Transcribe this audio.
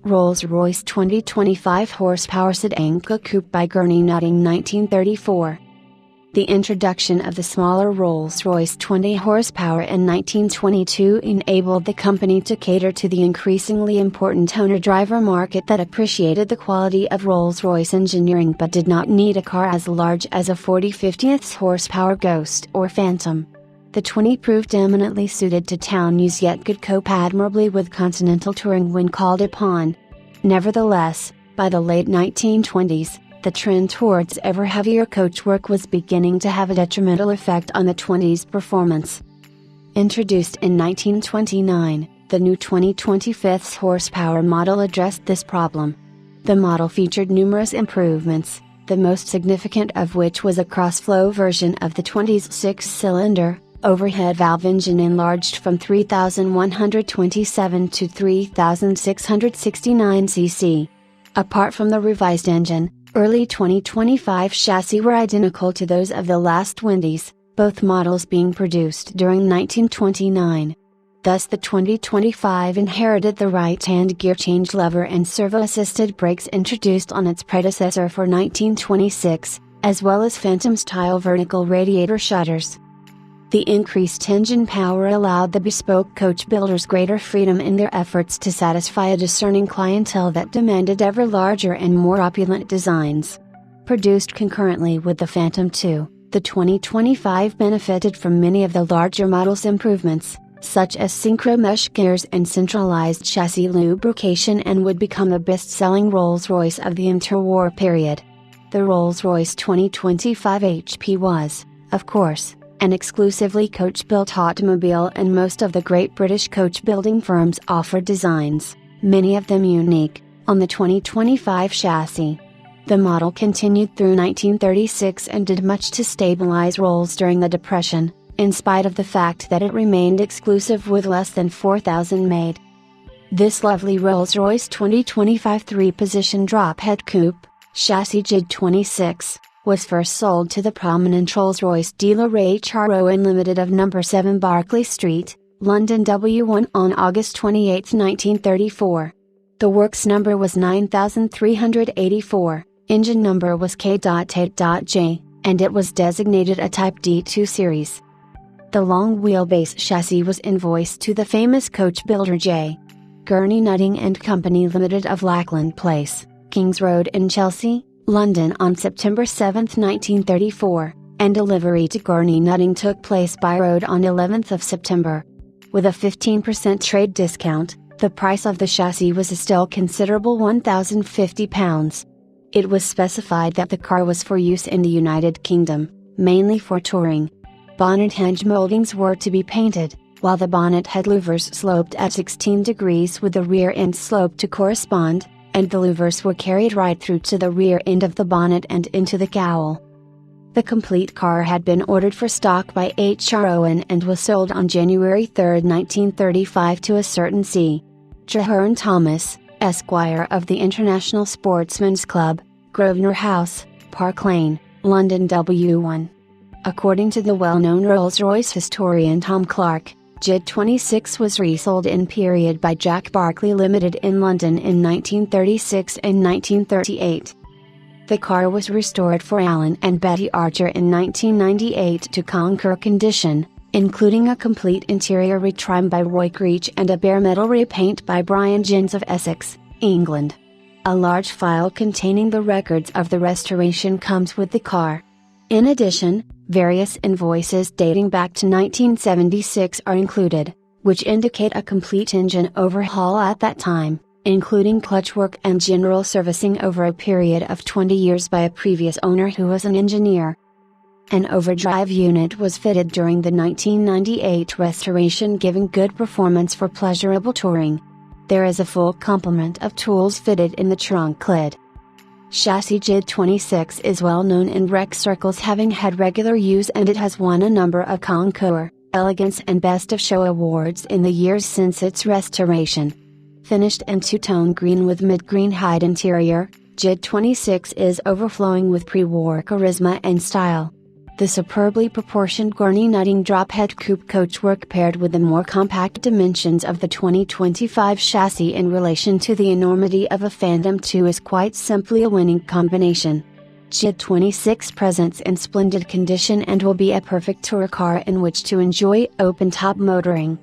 Rolls-Royce 2025 horsepower Sedanca Coupe by Gurney Nutting 1934. The introduction of the smaller Rolls-Royce 20 horsepower in 1922 enabled the company to cater to the increasingly important owner-driver market that appreciated the quality of Rolls-Royce engineering but did not need a car as large as a 40/50 horsepower Ghost or Phantom. The 20 proved eminently suited to town use yet could cope admirably with continental touring when called upon. Nevertheless, by the late 1920s, the trend towards ever heavier coachwork was beginning to have a detrimental effect on the 20's performance. Introduced in 1929, the new 2025 horsepower model addressed this problem. The model featured numerous improvements, the most significant of which was a cross-flow version of the 20's six-cylinder, overhead valve engine enlarged from 3,127 to 3,669 cc. Apart from the revised engine, early 2025 chassis were identical to those of the last 20s, both models being produced during 1929. Thus the 2025 inherited the right-hand gear change lever and servo-assisted brakes introduced on its predecessor for 1926, as well as Phantom-style vertical radiator shutters. The increased engine power allowed the bespoke coach builders greater freedom in their efforts to satisfy a discerning clientele that demanded ever larger and more opulent designs. Produced concurrently with the Phantom II, the 2025 benefited from many of the larger model's improvements, such as synchro mesh gears and centralized chassis lubrication, and would become the best-selling Rolls-Royce of the interwar period. The Rolls-Royce 2025 HP was, of course, an exclusively coach-built automobile, and most of the great British coach-building firms offered designs, many of them unique, on the 2025 chassis. The model continued through 1936 and did much to stabilize Rolls during the Depression, in spite of the fact that it remained exclusive with less than 4,000 made. This lovely Rolls-Royce 2025 3-position drop-head coupe, chassis JID 26, was first sold to the prominent Rolls-Royce dealer Rowan Limited of No. 7 Berkeley Street, London W1 on August 28, 1934. The works number was 9384, engine number was K.8.J, and it was designated a Type D2 series. The long wheelbase chassis was invoiced to the famous coach builder J. Gurney Nutting and Company Limited of Lackland Place, Kings Road in Chelsea, London on September 7, 1934, and delivery to Gurney Nutting took place by road on 11th of September. With a 15% trade discount, the price of the chassis was a still considerable £1,050. It was specified that the car was for use in the United Kingdom, mainly for touring. Bonnet hinge moldings were to be painted, while the bonnet head louvers sloped at 16 degrees with the rear end slope to correspond, and the louvers were carried right through to the rear end of the bonnet and into the cowl. The complete car had been ordered for stock by H. Rowan and was sold on January 3, 1935 to a certain C. Traherne Thomas, Esquire of the International Sportsman's Club, Grosvenor House, Park Lane, London W1. According to the well-known Rolls-Royce historian Tom Clark, JID 26 was resold in period by Jack Barclay Limited in London in 1936 and 1938. The car was restored for Alan and Betty Archer in 1998 to conquer condition, including a complete interior retrim by Roy Creech and a bare metal repaint by Brian Jens of Essex, England. A large file containing the records of the restoration comes with the car. In addition, various invoices dating back to 1976 are included, which indicate a complete engine overhaul at that time, including clutch work and general servicing over a period of 20 years by a previous owner who was an engineer. An overdrive unit was fitted during the 1998 restoration, giving good performance for pleasurable touring. There is a full complement of tools fitted in the trunk lid. Chassis JID 26 is well known in rec circles, having had regular use, and it has won a number of Concours, Elegance and Best of Show awards in the years since its restoration. Finished in two-tone green with mid-green hide interior, JID 26 is overflowing with pre-war charisma and style. The superbly proportioned Gurney nutting drophead coupe coachwork paired with the more compact dimensions of the 2025 chassis in relation to the enormity of a Phantom 2 is quite simply a winning combination. JID 26 presents in splendid condition and will be a perfect tour car in which to enjoy open-top motoring.